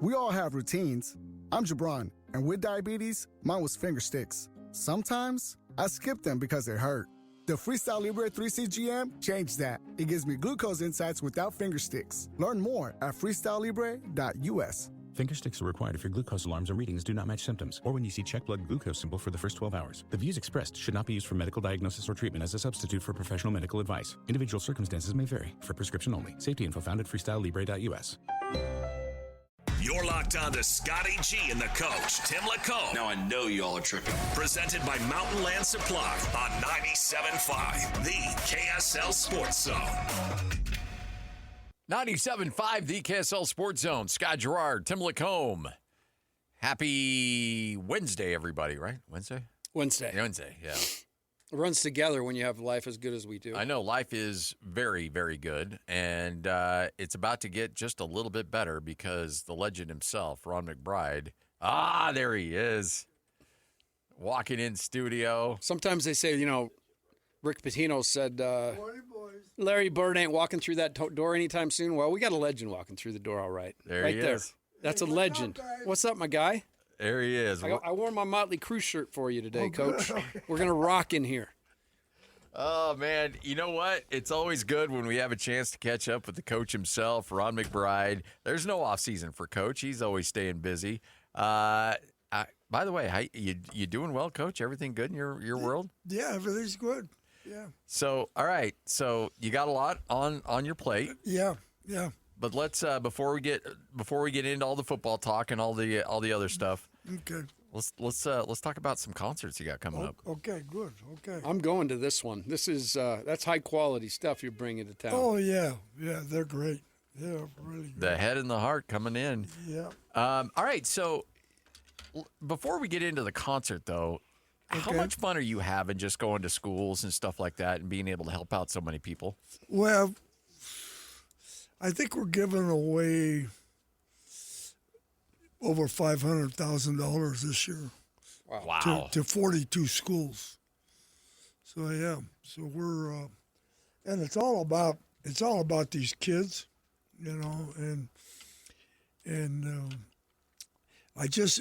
We all have routines. I'm Jabron, and with diabetes, mine was finger sticks. Sometimes I skip them because they hurt. The Freestyle Libre 3CGM changed that. It gives me glucose insights without finger sticks. Learn more at freestylelibre.us. Finger sticks are required if your glucose alarms or readings do not match symptoms, or when you see check blood glucose symbol for the first 12 hours. The views expressed should not be used for medical diagnosis or treatment as a substitute for professional medical advice. Individual circumstances may vary. For prescription only. Safety info found at freestylelibre.us. You're locked on to Scotty G and the coach, Tim LaCombe. Now I know y'all are tripping. Presented by Mountain Land Supply on 97.5, the KSL Sports Zone. 97.5, the KSL Sports Zone. Scott Gerard, Tim LaCombe. Happy Wednesday, everybody, right? Wednesday, yeah. It runs together when you have life as good as we do. I know life is very, very good, and it's about to get just a little bit better because the legend himself, Ron McBride, there he is, walking in studio. Sometimes they say, Rick Pitino said, Larry Bird ain't walking through that door anytime soon. Well, we got a legend walking through the door all right. There right he there. is. That's a legend. What's up, my guy? There he is. I wore my Motley Crue shirt for you today, Coach. We're going to rock in here. Oh, man. You know what? It's always good when we have a chance to catch up with the coach himself, Ron McBride. There's no off-season for Coach. He's always staying busy. By the way, you doing well, Coach? Everything good in your world? Yeah, everything's good. Yeah. So, all right. So you got a lot on your plate. Yeah. But let's before we get into all the football talk and all the other stuff. Okay. Let's talk about some concerts you got coming up. Okay, good. Okay. I'm going to this one. This is that's high quality stuff you're bringing to town. Oh yeah, they're great. They're really great. The Head and the Heart coming in. Yeah. All right. So before we get into the concert, though, how much fun are you having just going to schools and stuff like that and being able to help out so many people? Well, I think we're giving away over $500,000 this year. Wow. To 42 schools. So yeah, so we're and it's all about these kids, and I just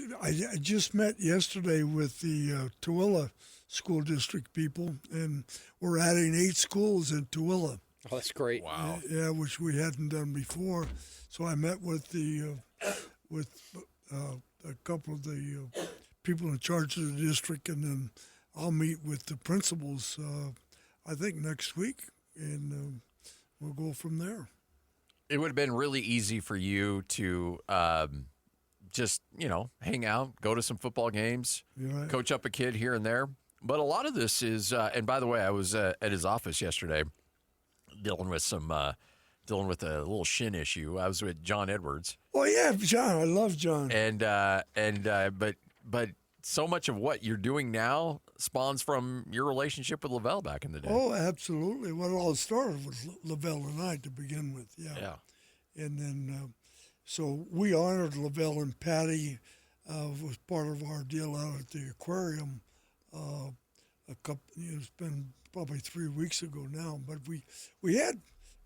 met yesterday with the Tooele School District people, and we're adding 8 schools in Tooele. Oh, that's great. Wow. Yeah, which we hadn't done before. So I met with a couple of the people in charge of the district, and then I'll meet with the principals, I think next week, and we'll go from there. It would have been really easy for you to just, hang out, go to some football games, Right. coach up a kid here and there. But a lot of this is, and by the way, I was at his office yesterday dealing with a little shin issue. I was with John Edwards. Oh yeah, John, I love John. But so much of what you're doing now spawns from your relationship with Lavelle back in the day. Oh, absolutely. Well, it all started with Lavelle and I to begin with. Yeah. And then, so we honored Lavelle and Patty was part of our deal out at the aquarium. It's been probably 3 weeks ago now, but we had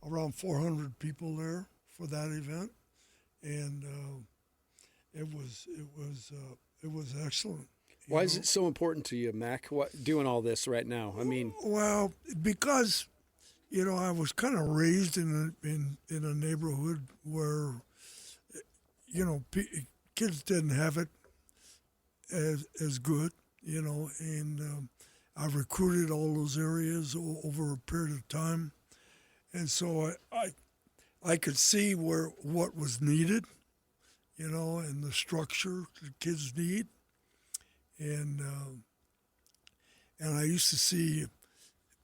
around 400 people there for that event, and it was excellent. Why is it so important to you, Mac? Doing all this right now? I mean, well, because I was kind of raised in a neighborhood where kids didn't have it as good, and I recruited all those areas over a period of time, and so I could see what was needed, and the structure the kids need, and I used to see,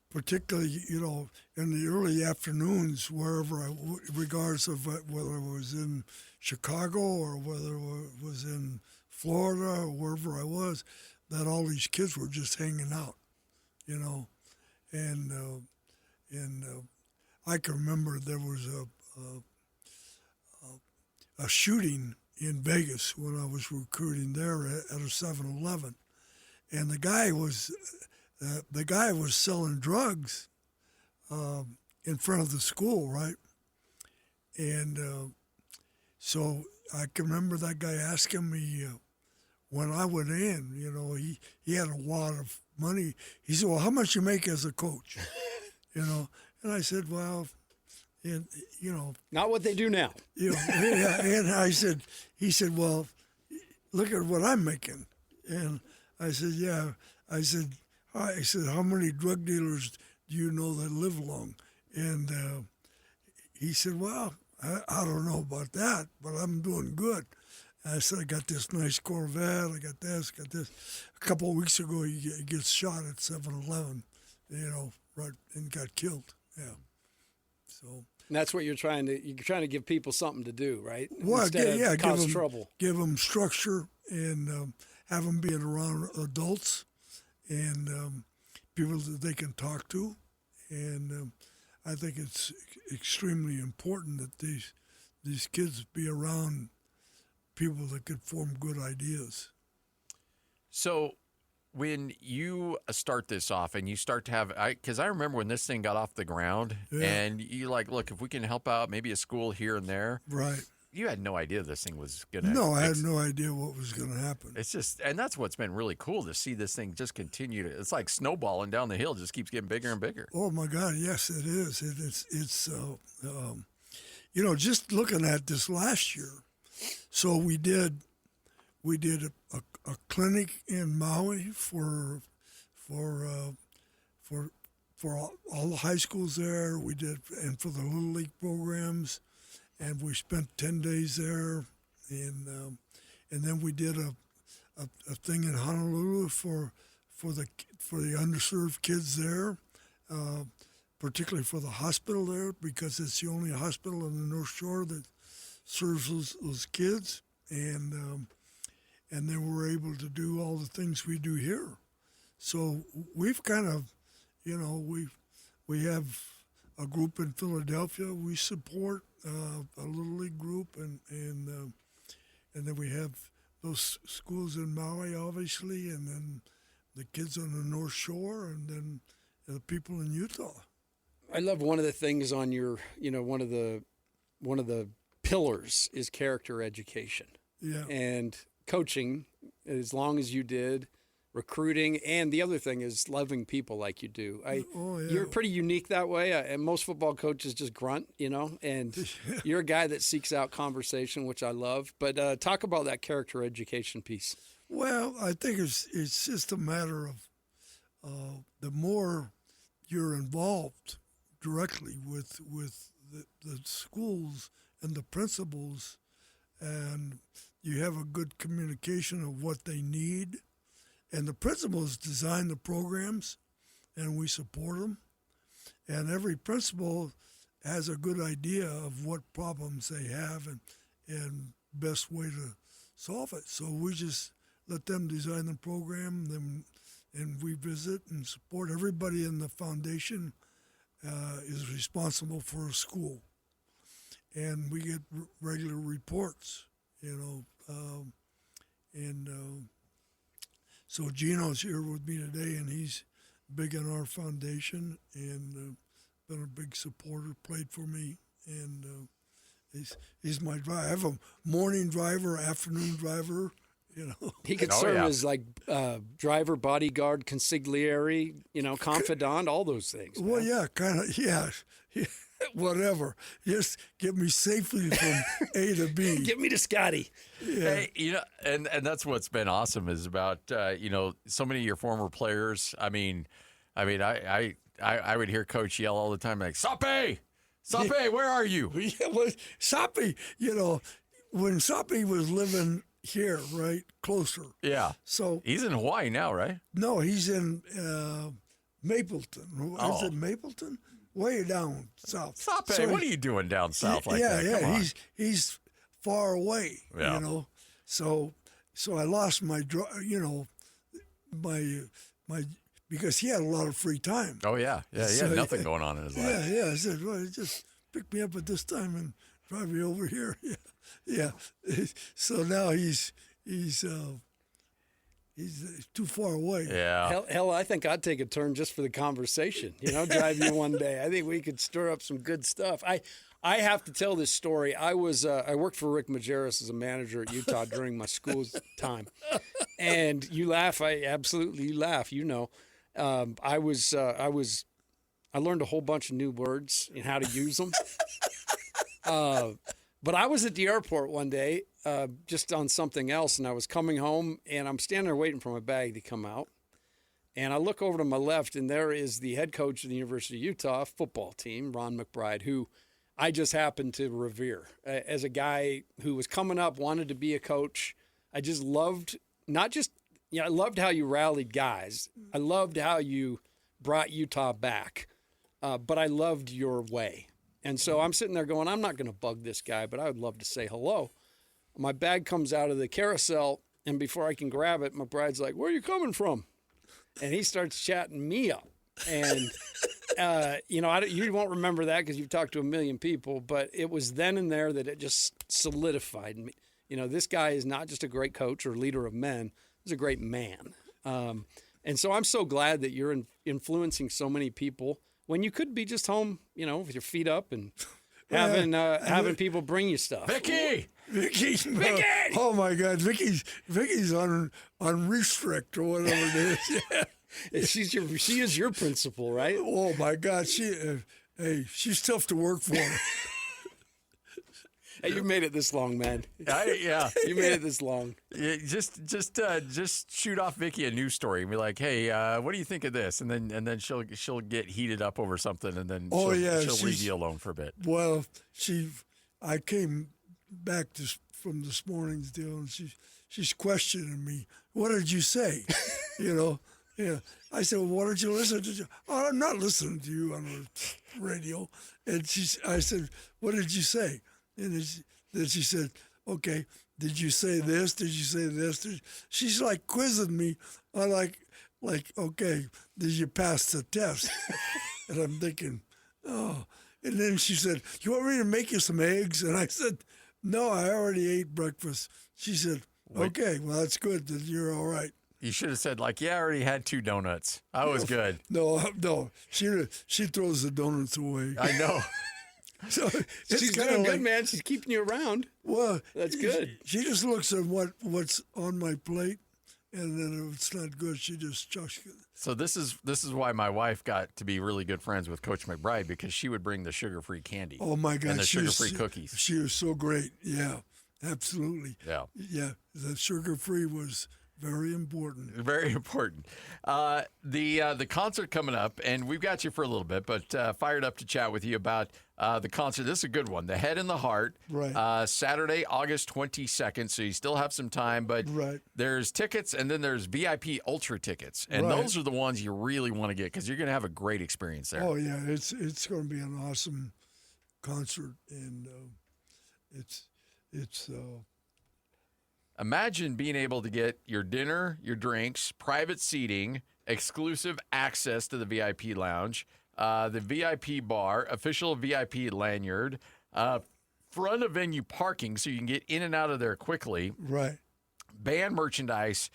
particularly in the early afternoons, wherever regardless of whether it was in Chicago or whether it was in Florida or wherever I was, that all these kids were just hanging out, and I can remember there was a shooting in Vegas when I was recruiting there at a 7-Eleven, and the guy was selling drugs in front of the school, right? And so I can remember that guy asking me when I went in. You know, he had a lot of money. He said, "Well, how much you make as a coach?" You know, and I said, "Well, and you know, Not what they do now. you know." Yeah, and he said, "Well, look at what I'm making," and I said, "Yeah." I said, how many drug dealers do you know that live long? And he said, "Well, I don't know about that, but I'm doing good." And I said, "I got this nice Corvette. I got this, got this." A couple of weeks ago, he gets shot at 7-Eleven, you know, right, and got killed. Yeah. So. And that's what you're trying to give people something to do, right? Well, Instead of cause give them trouble. Give them structure and have them being around adults and people that they can talk to. And I think it's extremely important that these kids be around people that could form good ideas. So when you start this off and you start to have, because I remember when this thing got off the ground and you like, look, if we can help out maybe a school here and there. Right. You had no idea this thing was going to. No, I had no idea what was going to happen. It's just, and that's what's been really cool to see this thing just continue to, it's like snowballing down the hill, just keeps getting bigger and bigger. Oh my God, yes, it is. It's you know, just looking at this last year. So we did a clinic in Maui for all the high schools there. We did, and for the Little League programs, and we spent 10 days there, and then we did a thing in Honolulu for the underserved kids there, particularly for the hospital there, because it's the only hospital on the North Shore that serves those kids, and then we're able to do all the things we do here. So we've kind of, you know, we have a group in Philadelphia we support, a Little League group, and then we have those schools in Maui, obviously, and then the kids on the North Shore, and then the people in Utah. I love one of the things on your, you know, one of the pillars is character education. Yeah. And coaching, as long as you did, recruiting, and the other thing is loving people like you do. You're pretty unique that way. And most football coaches just grunt, you know, and you're a guy that seeks out conversation, which I love. But talk about that character education piece. Well, I think it's just a matter of the more you're involved directly with the schools and the principals, and you have a good communication of what they need, and the principals design the programs, and we support them, and every principal has a good idea of what problems they have and best way to solve it. So we just let them design the program, and we visit and support. Everybody in the foundation is responsible for a school, and we get regular reports, you know, so Gino's here with me today, and he's big in our foundation and been a big supporter, played for me, and he's my driver. I have a morning driver, afternoon driver, you know. He could serve as like driver, bodyguard, consigliere, you know, confidant, all those things. Well, yeah, kind of, yeah. Whatever. Just get me safely from A to B. Get me to Scotty. Yeah. Hey, you know, and that's what's been awesome is about you know, so many of your former players. I mean, I would hear Coach yell all the time like, "Sape, where are you?" Yeah, well, Sape, you know, when Sape was living here, right, closer. Yeah. So He's in Hawaii now, right? no, he's in Mapleton. Is it Mapleton? Way down south. Sape, So what are you doing down south like yeah, that? Yeah, Come on. he's far away, Yeah. you know. So I lost my, you know, my because he had a lot of free time. Oh yeah, he So, had nothing going on in his life. Yeah. I said, well, just pick me up at this time and drive me over here. Yeah. So now he's he's too far away. Yeah. Hell, I think I'd take a turn just for the conversation. Drive you one day. I think we could stir up some good stuff. I have to tell this story. I worked for Rick Majerus as a manager at Utah during my school time, and you laugh. You laugh. I learned a whole bunch of new words and how to use them. But I was at the airport one day, just on something else, and I was coming home, and I'm standing there waiting for my bag to come out. And I look over to my left, and there is the head coach of the University of Utah football team, Ron McBride, who I just happen to revere as a guy who was coming up, wanted to be a coach. I just loved I loved how you rallied guys. I loved how you brought Utah back, but I loved your way. And so I'm sitting there going, I'm not going to bug this guy, but I would love to say hello. My bag comes out of the carousel, and before I can grab it, McBride's like, where are you coming from? And he starts chatting me up. And, you won't remember that because you've talked to a million people, but it was then and there that it just solidified me. This guy is not just a great coach or leader of men. He's a great man. And so I'm so glad that you're influencing so many people when you could be just home, with your feet up and having people bring you stuff. Vicky! Oh my God, Vicky's on restrict or whatever it is. Yeah. She is your principal, right? Oh my God, she's tough to work for. Hey, you made it this long, man. Yeah, you made it this long. Yeah, just shoot off Vicky a news story and be like, "Hey, what do you think of this?" And then she'll get heated up over something, and then she'll leave you alone for a bit. Well, I came back from this morning's deal, and she's questioning me. What did you say? Yeah. I said, well, what did you listen to? Oh, I'm not listening to you on the radio. And I said, what did you say? And then she said, okay, did you say this? Did you say this? She's like quizzing me on like, okay, did you pass the test? And I'm thinking, oh. And then she said, you want me to make you some eggs? And I said, no, I already ate breakfast. She said, okay, well, that's good. Then you're all right. You should have said, I already had 2 donuts. I was good. No. She throws the donuts away. I know. So she's doing good, man. She's keeping you around. Well, that's good. She just looks at what's on my plate, and then if it's not good, she just chucks it. So this is why my wife got to be really good friends with Coach McBride, because she would bring the sugar-free candy. Oh my God, and the sugar-free cookies. She was so great. Yeah, absolutely. Yeah. The sugar-free was very important. Very important. The concert coming up, and we've got you for a little bit, but fired up to chat with you about the concert. This is a good one. The Head and the Heart. Right. Saturday, August 22nd, so you still have some time, but there's tickets, and then there's VIP Ultra tickets, and those are the ones you really want to get because you're going to have a great experience there. Oh, yeah. It's going to be an awesome concert, and it's Imagine being able to get your dinner, your drinks, private seating, exclusive access to the VIP lounge, the VIP bar, official VIP lanyard, front of venue parking so you can get in and out of there quickly. Right. Band merchandise.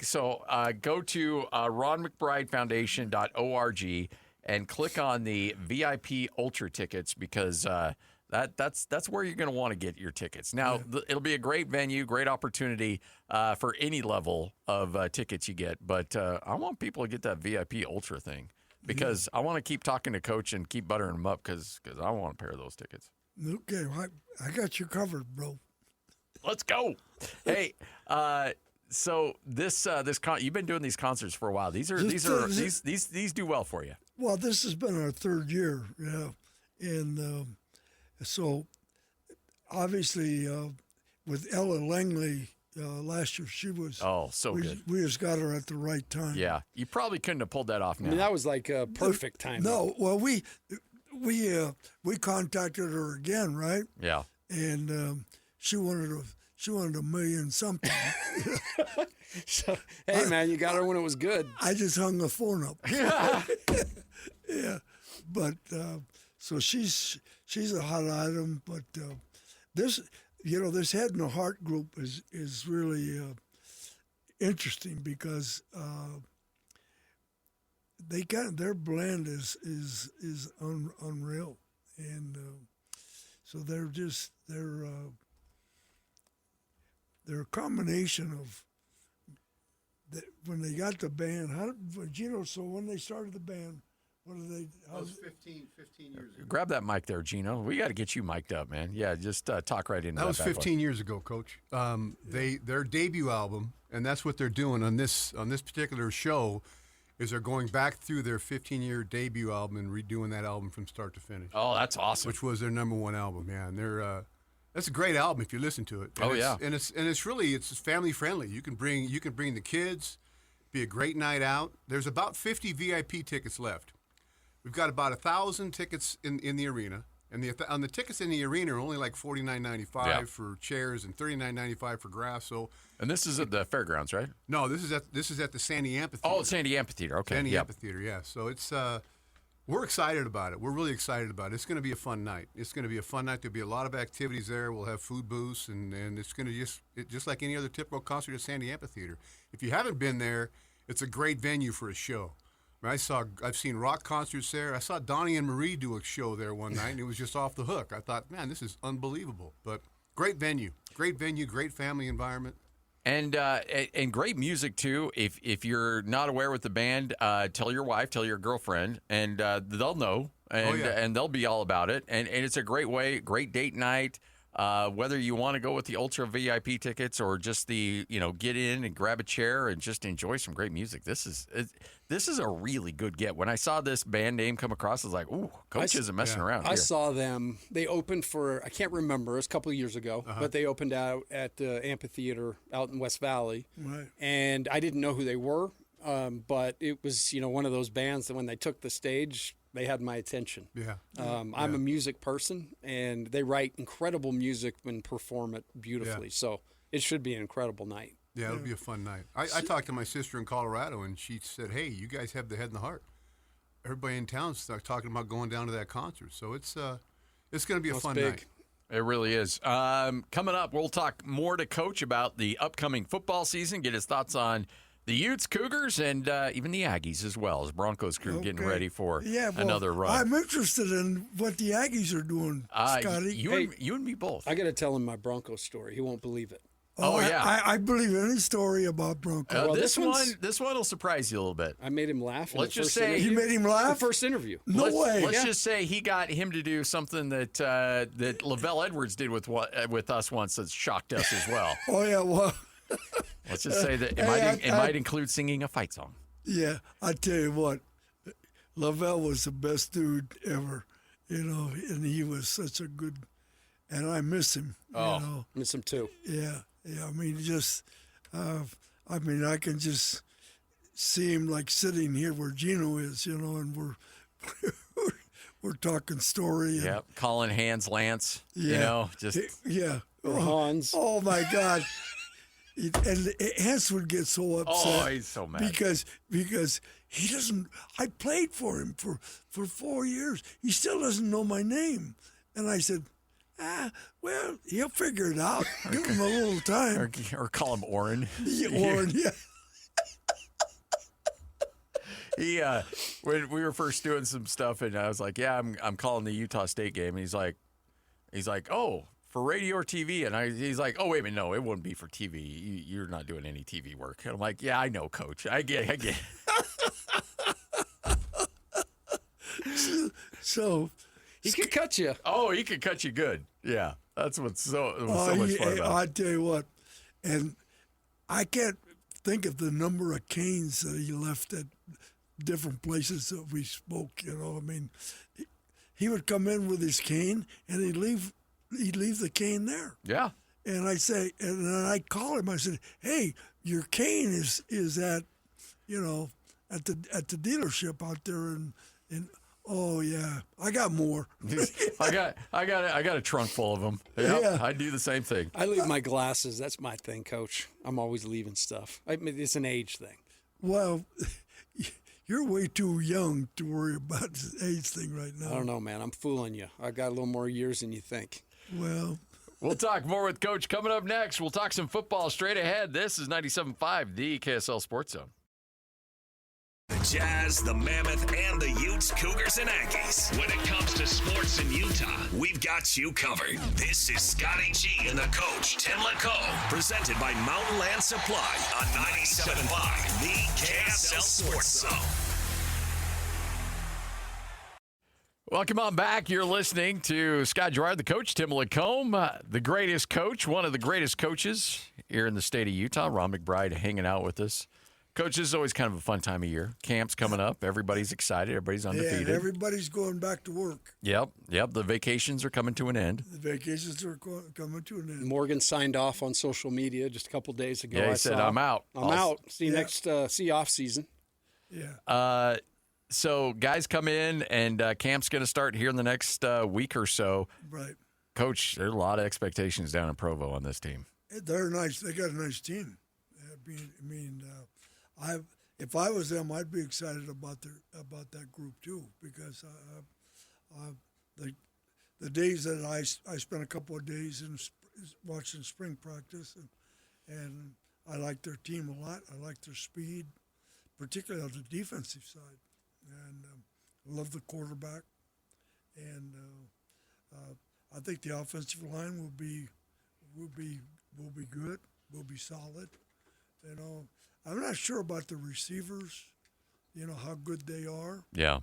So go to ronmcbridefoundation.org and click on the VIP Ultra tickets because that's where you're going to want to get your tickets. Now, it'll be a great venue, great opportunity for any level of tickets you get. But I want people to get that VIP Ultra thing because I want to keep talking to Coach and keep buttering him up because I want a pair of those tickets. Okay, I got you covered, bro. Let's go. Hey, so you've been doing these concerts for a while. These do well for you. Well, this has been our 3rd year, and so obviously with Ella Langley last year, she was good. We just got her at the right time. Yeah, you probably couldn't have pulled that off now. I mean, that was like a perfect time. No, well, we contacted her again, right? Yeah, and she wanted $1 million something. So, hey, man, you got her when it was good. I just hung the phone up. Yeah, but so she's a hot item. But this Head and Heart group is really interesting because their blend is unreal, and so they're a combination of when they got the band. Gino? So when they started the band, what are they? That was 15 years ago. Grab that mic there, Gino. We got to get you mic'd up, man. Yeah, just talk right into that. That was bad boy. 15 years ago, Coach. Their debut album, and that's what they're doing on this particular show, is they're going back through their 15-year debut album and redoing that album from start to finish. Oh, that's awesome. Which was their #1 album, yeah. And that's a great album if you listen to it. And it's family friendly. You can bring the kids. Be a great night out. There's about 50 VIP tickets left. We've got about 1,000 tickets in the arena, and on the tickets in the arena are only like $49.95 for chairs and $39.95 for grass. So, and this is at the fairgrounds, right? No, this is at the Sandy Amphitheater. Oh, Sandy Amphitheater. Okay, Sandy Amphitheater, yeah. So it's we're excited about it. We're really excited about it. It's going to be a fun night. There'll be a lot of activities there. We'll have food booths, and it's going to just like any other typical concert at Sandy Amphitheater. If you haven't been there, it's a great venue for a show. I've seen rock concerts there. I saw Donnie and Marie do a show there one night, and it was just off the hook. I thought, man, this is unbelievable. But great venue, great family environment. And great music too. If you're not aware with the band, tell your wife, tell your girlfriend, and they'll know, and they'll be all about it. And it's a great date night. Whether you want to go with the Ultra VIP tickets or just the get in and grab a chair and just enjoy some great music. This is a really good get. When I saw this band name come across, I was like, ooh, Coach isn't messing around here. I saw them. They opened for, I can't remember, it was a couple of years ago, but they opened out at the amphitheater out in West Valley. Right. And I didn't know who they were, but it was, one of those bands that when they took the stage, they had my attention. Yeah. I'm a music person, and they write incredible music and perform it beautifully. Yeah. So it should be an incredible night. Yeah, it'll be a fun night. I talked to my sister in Colorado, and she said, hey, you guys have the head and the heart. Everybody in town started talking about going down to that concert. So it's going to be a fun night. It really is. Coming up, we'll talk more to Coach about the upcoming football season, get his thoughts on the Utes, Cougars, and even the Aggies as well, as Broncos crew getting ready for another run. I'm interested in what the Aggies are doing, Scotty. You and me both. I got to tell him my Broncos story. He won't believe it. Oh, yeah. I believe any story about Broncos. Well, this one will surprise you a little bit. I made him laugh. Let's just say you made him laugh. The first interview. No way. Let's just say he got him to do something that Lavelle Edwards did with us once that shocked us as well. Oh yeah, well. Let's just say that it might include singing a fight song. Yeah, I tell you what, Lavelle was the best dude ever, and he was such a good, and I miss him. Miss him too. Yeah. I mean, I can just see him like sitting here where Gino is, and we're talking story. And, calling hands, Lance. Or Hans. Oh my God. And Hans would get so upset. Oh, he's so mad. Because he doesn't, I played for him for 4 years. He still doesn't know my name. And I said, well, he'll figure it out. Give him a little time. Or call him Orrin. Orrin, yeah. He when we were first doing some stuff, and I was like, "Yeah, I'm calling the Utah State game," and he's like, "Oh, for radio or TV?" And he's like, "Oh, wait a minute, no, it wouldn't be for TV. You're not doing any TV work." And I'm like, "Yeah, I know, Coach. I get." So he could cut you. Oh, he could cut you good. Yeah, that's what's so much fun about it. I tell you what, and I can't think of the number of canes that he left at different places that we spoke. I mean, he would come in with his cane and he'd leave the cane there. Yeah. And I say, and then I call him. I said, "Hey, your cane is at, at the dealership out there." And oh yeah, I got more. I got a trunk full of them. Yep, Yeah. I do the same thing. I leave my glasses. That's my thing, Coach. I'm always leaving stuff. It's an age thing. Well, you're way too young to worry about this age thing right now. I don't know, man. I'm fooling you. I got a little more years than you think. Well, We'll talk more with Coach coming up next. We'll talk some football straight ahead. This is 97.5, the KSL Sports Zone. The Jazz, the Mammoth, and the Utes, Cougars, and Aggies. When it comes to sports in Utah, we've got you covered. This is Scotty G and the coach, Tim LaCombe, presented by Mountain Land Supply on 97.5, the KSL Sports Zone. Welcome on back. You're listening to Scott Gerard, the coach, Tim LaCombe, the greatest coach, one of the greatest coaches here in the state of Utah. Ron McBride hanging out with us. Coach, this is always kind of a fun time of year. Camp's coming up. Everybody's excited. Everybody's undefeated. Yeah, everybody's going back to work. Yep. The vacations are coming to an end. The vacations are coming to an end. Morgan signed off on social media just a couple days ago. Yeah, he I said, saw. I'm out. I'm out. See you next, see you off season. Yeah. So guys come in, and camp's going to start here in the next week or so. Right. Coach, there's a lot of expectations down in Provo on this team. They're nice. They got a nice team. If I was them, I'd be excited about that group too, because the days that I spent a couple of days in watching spring practice, and I like their team a lot. I like their speed, particularly on the defensive side, and I love the quarterback, and I think the offensive line will be good, will be solid. You know, I'm not sure about the receivers, how good they are. Yeah.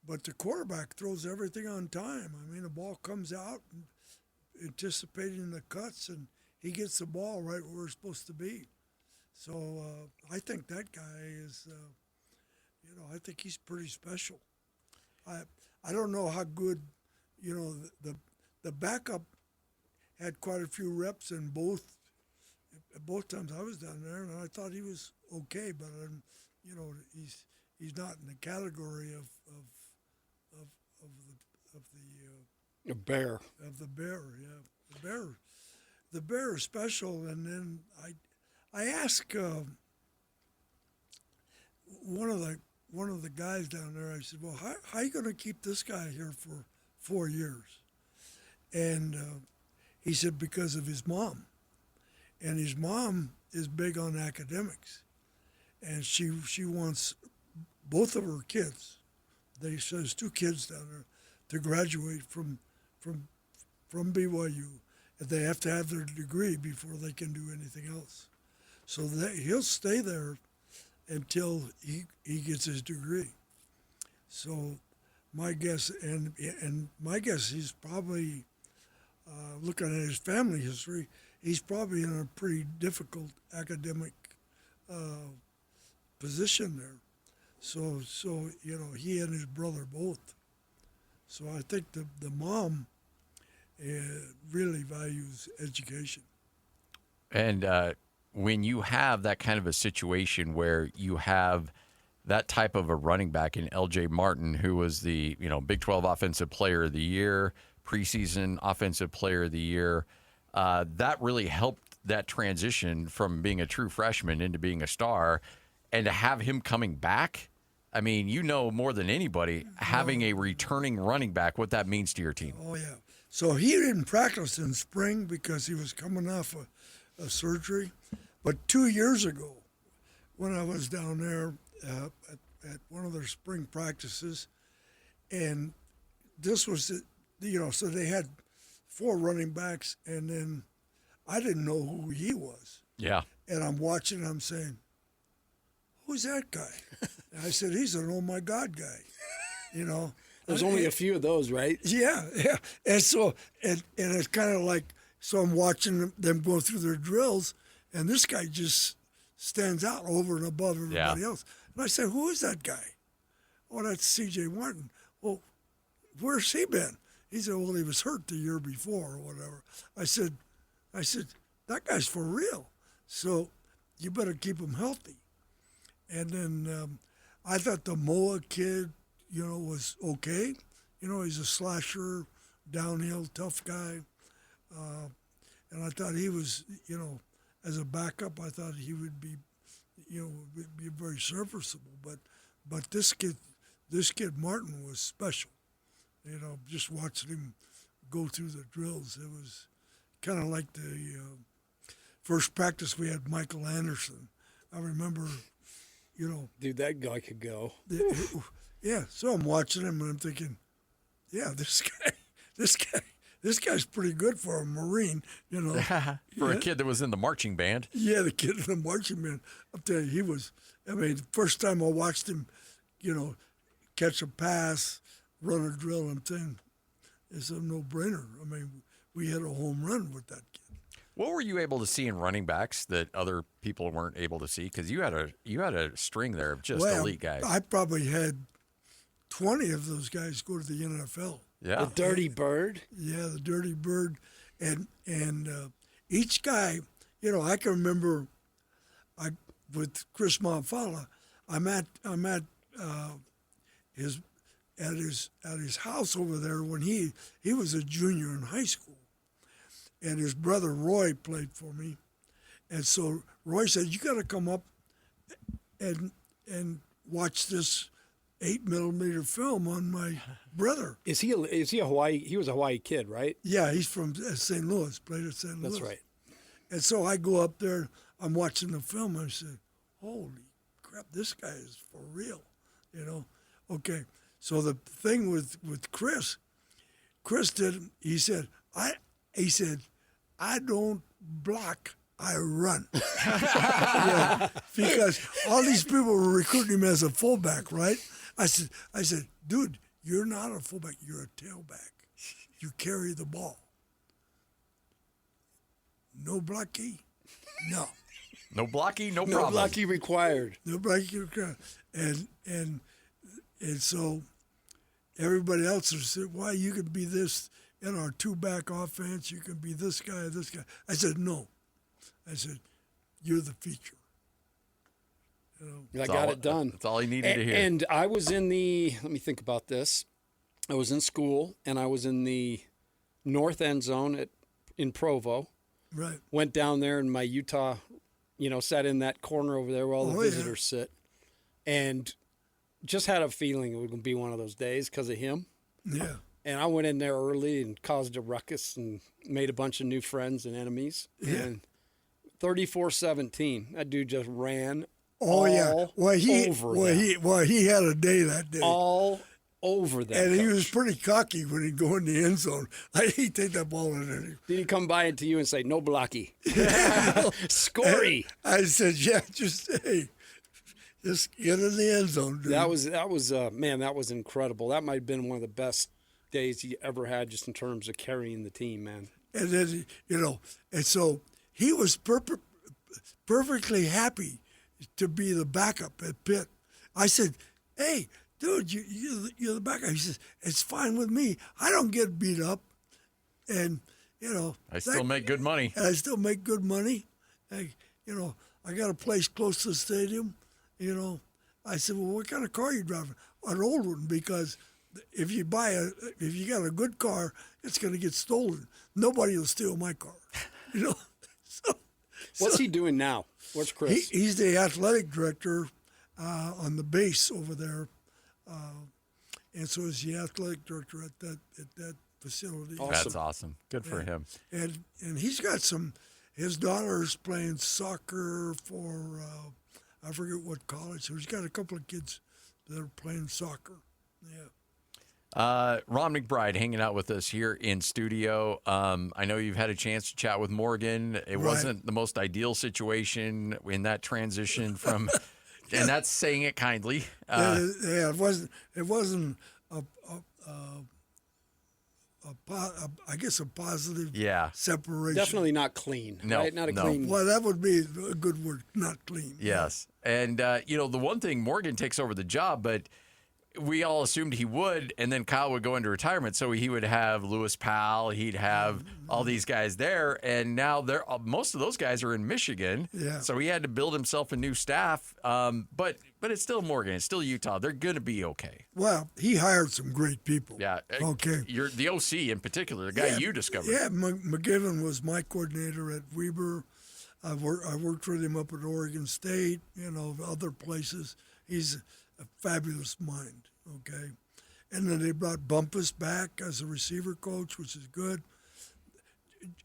But the quarterback throws everything on time. I mean, the ball comes out, anticipating the cuts, and he gets the ball right where it's supposed to be. So I think that guy is, I think he's pretty special. I don't know how good, the backup had quite a few reps in both times I was down there, and I thought he was okay, but he's not in the category of A bear. Of the bear, yeah, the bear is special. And then I asked one of the guys down there. I said, "Well, how are you going to keep this guy here for 4 years?" And he said, "Because of his mom." And his mom is big on academics, and she wants both of her kids. She has 2 kids down there to graduate from BYU, and they have to have their degree before they can do anything else. So he'll stay there until he gets his degree. So my guess, and my guess, he's probably looking at his family history. He's probably in a pretty difficult academic position there. So he and his brother both. So I think the mom really values education. And when you have that kind of a situation where you have that type of a running back in L.J. Martin, who was the Big 12 Offensive Player of the Year, preseason Offensive Player of the Year, that really helped that transition from being a true freshman into being a star. And to have him coming back, I mean, more than anybody, having a returning running back, what that means to your team. Oh, yeah. So he didn't practice in spring because he was coming off a surgery. But 2 years ago, when I was down there at one of their spring practices, and this was, so they had 4 running backs, and then I didn't know who he was. Yeah. And I'm watching, I'm saying, "Who's that guy?" And I said, "He's an oh my God guy." There's only a few of those, right? Yeah. And so, and it's kind of like, so I'm watching them go through their drills, and this guy just stands out over and above everybody else. And I said, "Who is that guy?" "Oh, that's C.J. Martin." "Well, where's he been?" He said, "Well, he was hurt the year before or whatever." I said, "That guy's for real. So you better keep him healthy." And then I thought the Moa kid, was okay. He's a slasher, downhill, tough guy. And I thought he was, as a backup, I thought he would be, be very serviceable. But this kid Martin was special. Just watching him go through the drills. It was kind of like the first practice we had Michael Anderson. I remember, Dude, that guy could go. yeah. So I'm watching him and I'm thinking, yeah, this guy's pretty good for a Marine, For a kid that was in the marching band. Yeah, the kid in the marching band. I'll tell you, the first time I watched him, catch a pass, run a drill, I'm saying, it's a no-brainer. I mean, we had a home run with that kid. What were you able to see in running backs that other people weren't able to see? Because you had a string there of just elite guys. I probably had 20 of those guys go to the NFL. Yeah. The Dirty Bird. Yeah, the Dirty Bird, and each guy, I can remember, with Chris Monfalla, I'm at his house over there when he was a junior in high school, and his brother Roy played for me, and so Roy said, "You got to come up and watch this 8mm film on my brother." Is he a Hawaii? He was a Hawaii kid, right? Yeah, he's from St. Louis, played at St. Louis. That's right. And so I go up there, I'm watching the film, and I say, holy crap, this guy is for real, Okay, so the thing with Chris he said, I don't block, I run. Yeah, because all these people were recruiting him as a fullback, right? I said, dude, you're not a fullback, you're a tailback. You carry the ball. No blocky? No. No blocky, no No problem. blocky required. No blocky required. And so everybody else said, why, you can be this in our two-back offense, you can be this guy, this guy. I said, no. I said, you're the feature. I got it done. That's all he needed to hear. And I was let me think about this. I was in school, and I was in the north end zone in Provo. Right. Went down there, and my Utah, sat in that corner over there where all the visitors sit. And just had a feeling it was going to be one of those days because of him. Yeah. And I went in there early and caused a ruckus and made a bunch of new friends and enemies. Yeah. And 34-17, that dude just ran Oh, yeah. Well, he had a day that day. all over that. And he coach. was pretty cocky when he'd go in the end zone. He'd take that ball in there. Did he come by to you and say, no blocky? Scorey. I said, yeah, just get in the end zone, dude. That was man, that was incredible. That might have been one of the best days he ever had just in terms of carrying the team, man. And then, and so he was perfectly happy to be the backup at Pitt. I said, hey, dude, you're the backup. He says, it's fine with me. I don't get beat up. And, I still make good money. And I still make good money. I got a place close to the stadium. I said, well, what kind of car are you driving? An old one, because if you got a good car, it's going to get stolen. Nobody will steal my car. What's he doing now? What's Chris? He's the athletic director on the base over there, and so is the athletic director at that facility. Awesome. That's awesome. Good for him. And he's got his daughter's playing soccer for I forget what college. So he's got a couple of kids that are playing soccer. Yeah. Ron McBride hanging out with us here in studio. I know you've had a chance to chat with Morgan. It wasn't the most ideal situation in that transition from, and that's saying it kindly. It wasn't I guess a positive separation. Definitely not clean. No, right? Not a no. clean. Well, that would be a good word, not clean. Yes. And, the one thing, Morgan takes over the job, but we all assumed he would, and then Kyle would go into retirement, so he would have Lewis Powell, he'd have all these guys there, and now most of those guys are in Michigan, so he had to build himself a new staff, but it's still Morgan, it's still Utah. They're going to be okay. Well, he hired some great people. Yeah. Okay. You're the OC in particular, the guy you discovered. Yeah, McGivern was my coordinator at Weber. I worked with him up at Oregon State, other places. He's a fabulous mind, okay? And then they brought Bumpus back as a receiver coach, which is good.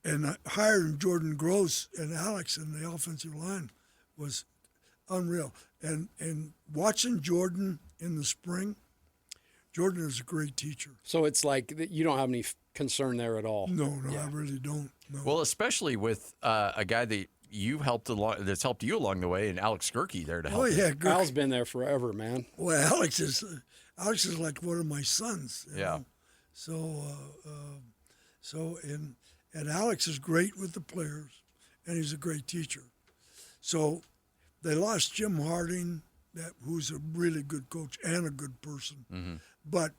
And hiring Jordan Gross and Alex in the offensive line was unreal. And watching Jordan in the spring, Jordan is a great teacher. So it's like you don't have any concern there at all. No, I really don't. No. Well, especially with a guy that you helped that's helped you along the way, and Alex Gerke there to help. Oh yeah, Kyle's been there forever, man. Well, Alex is like one of my sons. You know? So and Alex is great with the players, and he's a great teacher. So they lost Jim Harding, who's a really good coach and a good person, but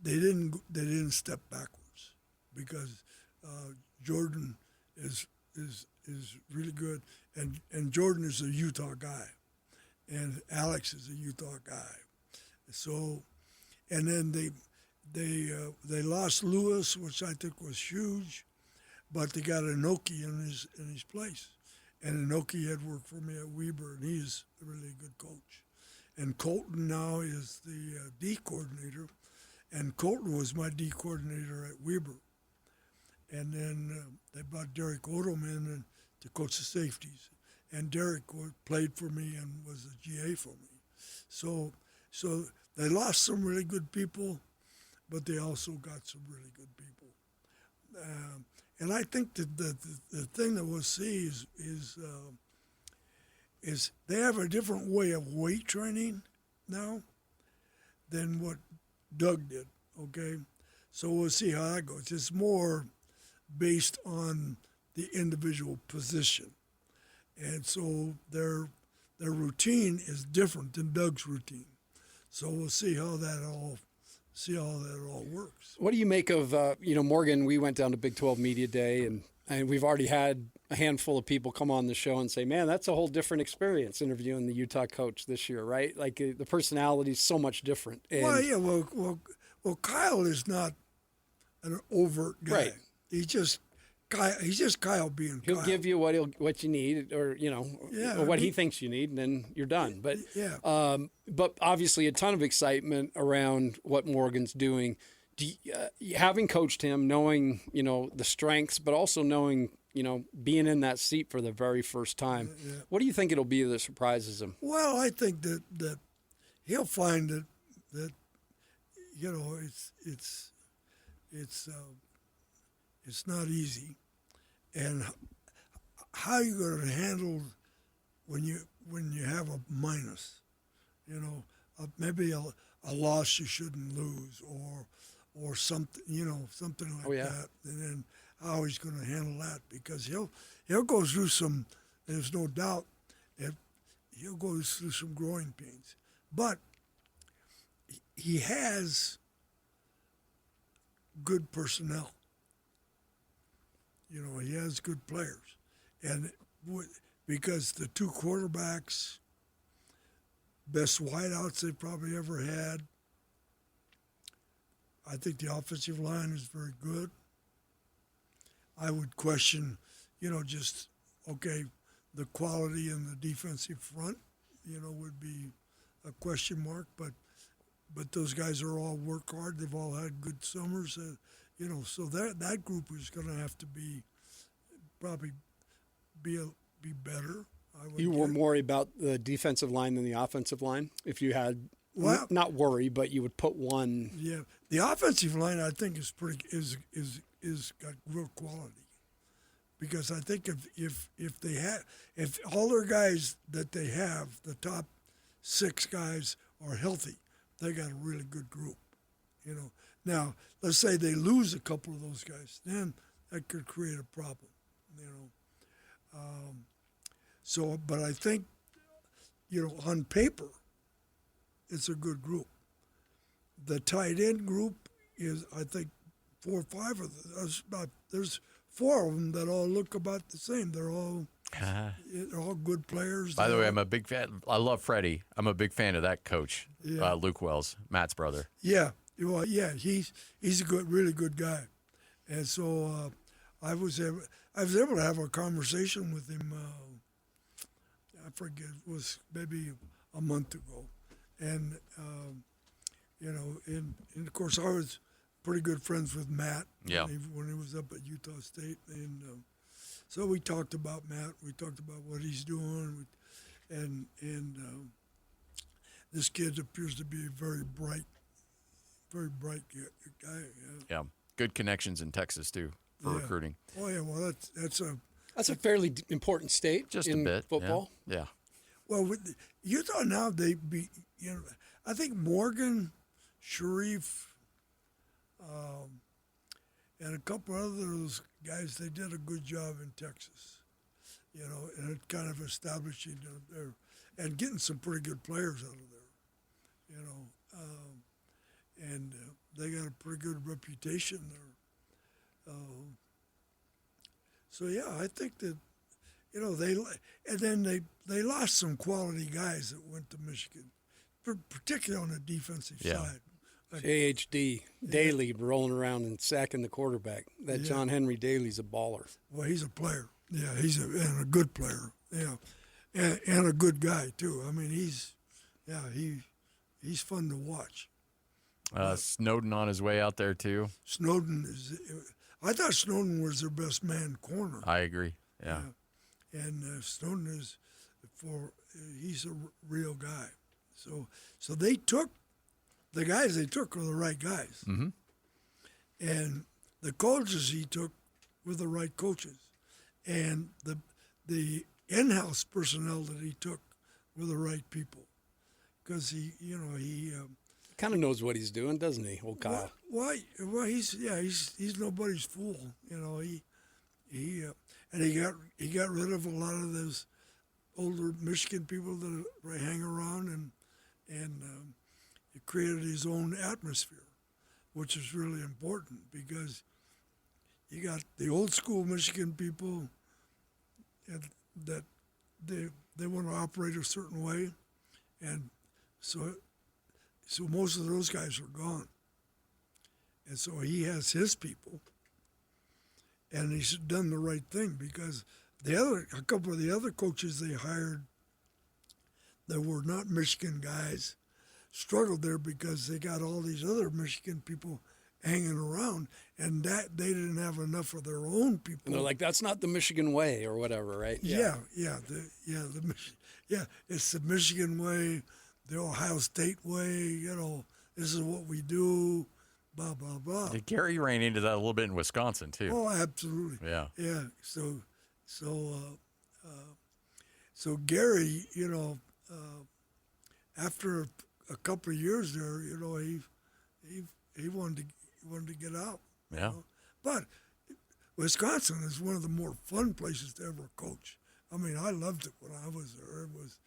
they didn't step backwards because Jordan is really good, and Jordan is a Utah guy, and Alex is a Utah guy. So, and then they lost Lewis, which I think was huge, but they got Inoki in his place, and Inoki had worked for me at Weber, and he's a really good coach. And Colton now is the D coordinator, and Colton was my D coordinator at Weber. And then they brought Derek Odom in to coach the safeties, and Derek played for me and was a GA for me. So they lost some really good people, but they also got some really good people. And I think that the thing that we'll see is they have a different way of weight training now than what Doug did, okay? So we'll see how that goes. It's more based on the individual position. And so their routine is different than Doug's routine. So we'll see how that all works. What do you make of Morgan? We went down to Big 12 Media Day, and we've already had a handful of people come on the show and say, "Man, that's a whole different experience interviewing the Utah coach this year, right? Like the personality is so much different." And, Well, Kyle is not an overt guy. Right. He's just Kyle being He'll Kyle. give you what you need, or what he thinks you need, and then you're done. But but obviously a ton of excitement around what Morgan's doing. Having coached him, knowing the strengths, but also knowing being in that seat for the very first time. What do you think it'll be that surprises him? Well, I think that he'll find that it's not easy, and how you going to handle when you have a minus, maybe a loss you shouldn't lose, or something, something like that, and then how he's going to handle that, because he'll go through some. There's no doubt that he'll go through some growing pains, but he has good personnel. He has good players, and because the two quarterbacks, best wideouts they probably ever had. I think the offensive line is very good. I would question, the quality in the defensive front, would be a question mark. But those guys are all work hard. They've all had good summers. So that group is going to have to probably be better. You were more about the defensive line than the offensive line. If you had, not worry, but you would put one. Yeah, the offensive line I think is got real quality, because I think if all their guys that they have, the top 6 guys are healthy, they got a really good group. Now let's say they lose a couple of those guys, then that could create a problem. But I think, on paper, it's a good group. The tight end group is, I think, 4 or 5 of them. There's 4 of them that all look about the same. They're all good players. By the way, I'm a big fan. I love Freddie. I'm a big fan of that coach, Luke Wells, Matt's brother. Yeah, he's a really good guy, and so I was able to have a conversation with him. I forget, it was maybe a month ago, and you know, and of course I was pretty good friends with Matt Yeah. when he was up at Utah State, and so we talked about Matt. We talked about what he's doing, and this kid appears to be a very bright guy. Yeah. Yeah. Good connections in Texas, too, for Yeah. recruiting. Oh yeah, well That's a fairly important state Just in a bit. football. Yeah. well with Utah now I think Morgan, Sharif, and a couple others guys, they did a good job in Texas, you know, and it kind of establishing their and getting some pretty good players out of there, you know, and they got a pretty good reputation there. So yeah, I think that, you know, they lost some quality guys that went to Michigan, particularly on the defensive Yeah. side. Like, JHD, Daly rolling around and sacking the quarterback. That Yeah. John Henry Daly's a baller. well, he's a player. Yeah, and a good player. Yeah, and a good guy too. I mean, he's fun to watch. Snowden on his way out there, too. Snowden I thought Snowden was their best man corner. I agree. Yeah. And Snowden he's a real guy. So they took the guys they took were the right guys, and the coaches he took were the right coaches, and the in-house personnel that he took were the right people, because he Kind of knows what he's doing, doesn't he, old Kyle? Why? Well, he's nobody's fool. You know, he got rid of a lot of those older Michigan people that hang around, and he created his own atmosphere, which is really important, because you got the old school Michigan people that they want to operate a certain way, and so most of those guys are gone. And so he has his people, and he's done the right thing, because a couple of the other coaches they hired that were not Michigan guys struggled there, because they got all these other Michigan people hanging around, and that they didn't have enough of their own people. And they're like, that's not the Michigan way or whatever, right? It's the Michigan way, the Ohio State way. You know, this is what we do. Blah blah blah. Gary ran into that a little bit in Wisconsin, too. Oh, absolutely. Yeah. Yeah. So Gary, you know, after a couple of years there, you know, he wanted to get out. you Yeah. know. But Wisconsin is one of the more fun places to ever coach. I mean, I loved it when I was there. It was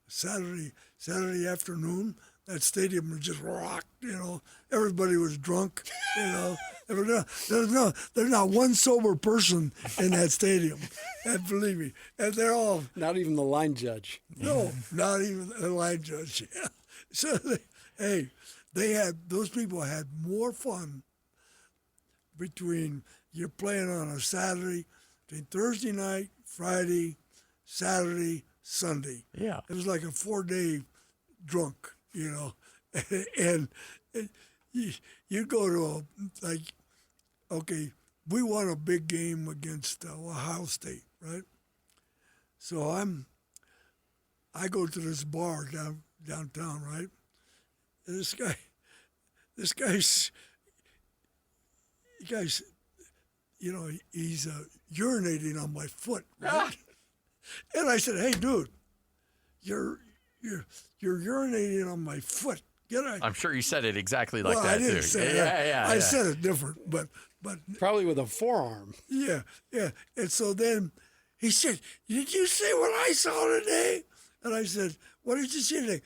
Saturday afternoon. That stadium was just rocked, you know. Everybody was drunk, you know. There's not one sober person in that stadium. And believe me, and they're all Not even the line judge. no, not even the line judge. Yeah. So those people had more fun between you're playing on a Saturday, between Thursday night, Friday, Saturday, Sunday. Yeah. It was like a 4-day drunk, you know, and you go to okay, we won a big game against Ohio State, right? So I go to this bar downtown, right? And this guy's, you know, he's urinating on my foot, right? And I said, "Hey, dude, you're urinating on my foot. Get out!" I'm sure you said it exactly like Well, that, I didn't too. say yeah, that. Yeah, I yeah. said it different, but Probably with a forearm. yeah. And so then he said, "Did you see what I saw today?" And I said, "What did you see today?"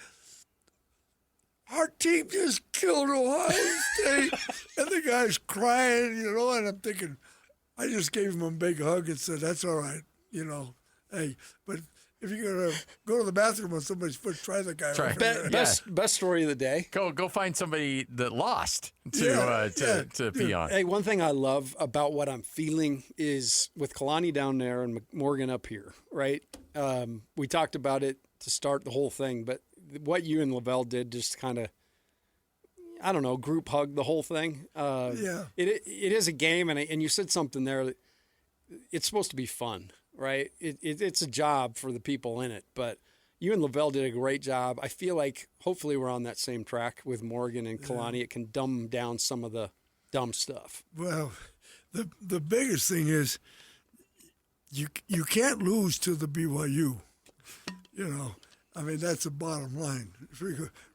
"Our team just killed Ohio State." And the guy's crying, you know, and I'm thinking, I just gave him a big hug and said, "That's all right, you know. Hey, but if you're going to go to the bathroom on somebody's foot, try the guy." Try. over there." Best story of the day. Go find somebody that lost Yeah, to pee on. Hey, one thing I love about what I'm feeling is with Kalani down there and Morgan up here, right? We talked about it to start the whole thing, but what you and Lavelle did just kind of, I don't know, group hug, the whole thing. Yeah. It is a game, and you said something there. That it's supposed to be fun, right? It's a job for the people in it, but you and Lavelle did a great job. I feel like hopefully we're on that same track with Morgan and Kalani. It can dumb down some of the dumb stuff. Well, the biggest thing is you can't lose to the BYU. You know, I mean, that's the bottom line.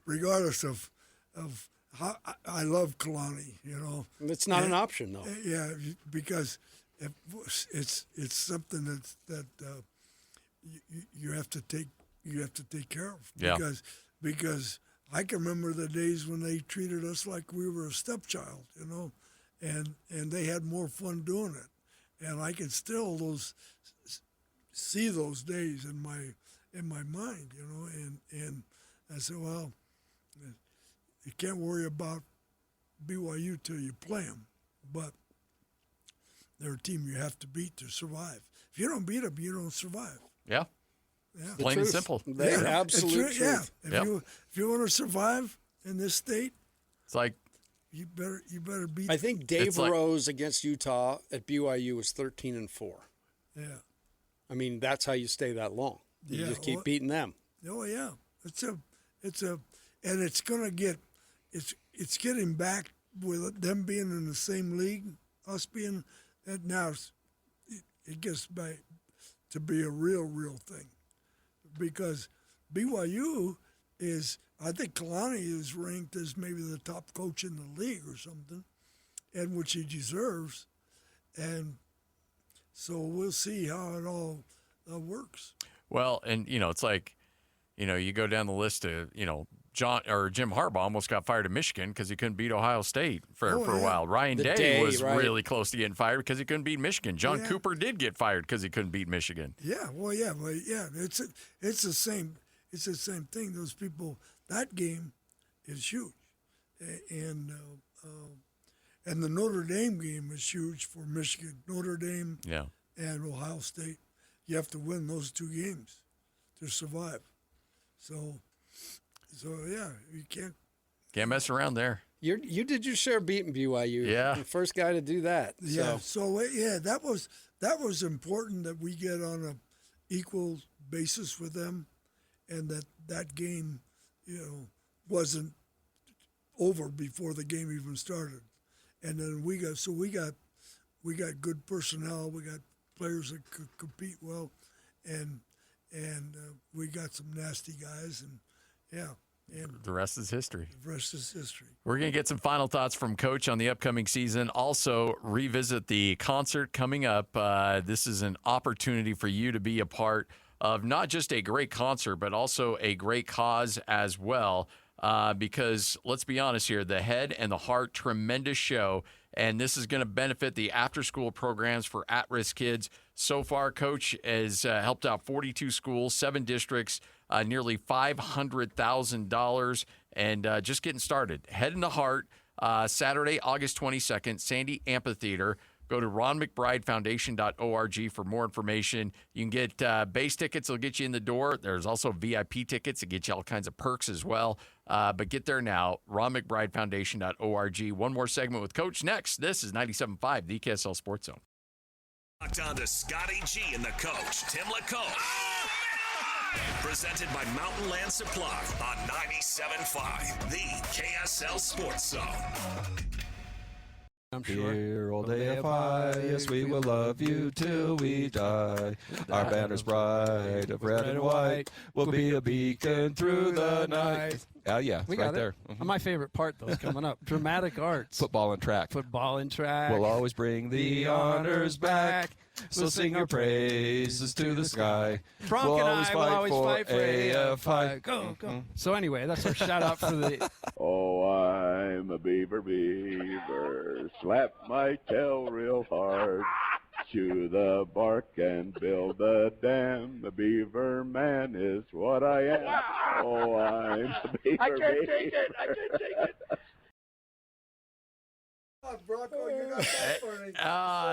Regardless of how I love Kalani, you know. It's not an option, though. Yeah, because it's something that you have to take care of. Yeah. Because I can remember the days when they treated us like we were a stepchild, you know, and they had more fun doing it, and I can still see those days in my mind, you know, and I said, well, you can't worry about BYU till you play them, but they're a team you have to beat to survive. If you don't beat them, you don't survive. Yeah. Yeah. Plain and simple. The absolute truth. Yeah. Yep. If you want to survive in this state, It's like, you better beat. I think Dave It's like- Rose against Utah at BYU was 13-4. Yeah. I mean, that's how you stay that long. You Yeah, just keep well- beating them. Oh yeah. And it's gonna get, it's getting back with them being in the same league, us being, and now it gets back to be a real thing, because BYU is, I think Kalani is ranked as maybe the top coach in the league or something, and which he deserves, and so we'll see how it all works. well, and, it's like, you go down the list of, Jim Harbaugh almost got fired at Michigan because he couldn't beat Ohio State for a yeah. while. Ryan The Day Day, was right. really close to getting fired because he couldn't beat Michigan. John Yeah. Cooper did get fired because he couldn't beat Michigan. Yeah, well, yeah. It's the same. It's the same thing. Those people. That game is huge, and the Notre Dame game is huge for Michigan. Notre Dame Yeah. and Ohio State. You have to win those two games to survive. So yeah, you can't. Can't mess around there. You did your share beating BYU. Yeah. The first guy to do that. Yeah. So That was important that we get on a equal basis with them, and that game, wasn't over before the game even started, and then we got good personnel. We got players that could compete well, and we got some nasty guys, and yeah. And The rest is history. the rest is history. We're going to get some final thoughts from Coach on the upcoming season. Also, revisit the concert coming up. This is an opportunity for you to be a part of not just a great concert, but also a great cause as well. Because let's be honest here, the Head and the Heart, tremendous show. And this is going to benefit the after-school programs for at-risk kids. So far, Coach has helped out 42 schools, 7 districts, nearly $500,000, and just getting started. Head and the Heart, Saturday, August 22nd, Sandy Amphitheater. Go to ronmcbridefoundation.org for more information. You can get base tickets. They'll get you in the door. There's also VIP tickets that get you all kinds of perks as well. But get there now, ronmcbridefoundation.org. One more segment with Coach next. This is 97.5, the KSL Sports Zone. Locked on to Scotty G and the coach, Tim LaCombe. Presented by Mountain Land Supply on 97.5, the KSL Sports Zone. I'm sure. Dear old AFI, yes, we will love you till we die. Our banner's bright of red and white will be a beacon through the night. Yeah, We it's right got there. it. My favorite part, though, is coming up. Dramatic arts. Football and track. Football and track. We'll always bring the honors back. We'll sing our praises to the sky. Bronk we'll and always I will always fight for AFI. Go. So anyway, that's our shout out for the. Oh, I'm a beaver. Slap my tail real hard. Chew the bark and build a dam. A beaver man is what I am. Oh, I'm a beaver. I can't take it.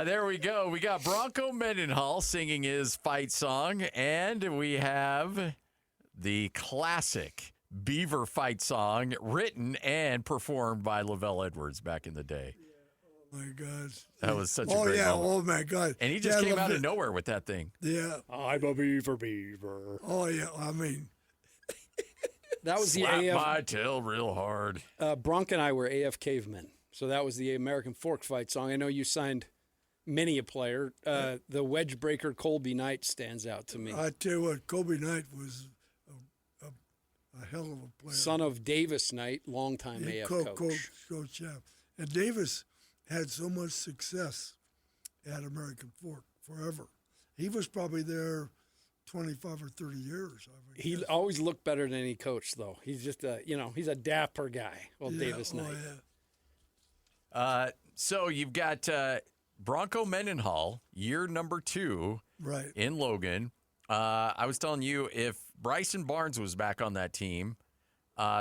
There we go. We got Bronco Mendenhall singing his fight song, and we have the classic Beaver fight song written and performed by Lavelle Edwards back in the day. Oh my God. That was such a Oh great yeah. moment. Oh my God. And he just Yeah, came out Lavelle- of nowhere with that thing. Yeah. I'm a beaver. Oh yeah. I mean, That was Slap the AF. my tail real hard. Bronk and I were AF cavemen. So that was the American fork fight song. I know you signed many a player. The wedge breaker Colby Knight stands out to me. I tell you what, Kobe Knight was a hell of a player. Son of Davis Knight, longtime He AF coach, yeah. And Davis had so much success at American Fork forever. He was probably there 25 or 30 years. I would He guess. always looked better than any coach, though. He's just he's a dapper guy. Well, Davis oh, Knight. yeah. So you've got Bronco Mendenhall, year number 2 Right. in Logan. I was telling you, if Bryson Barnes was back on that team,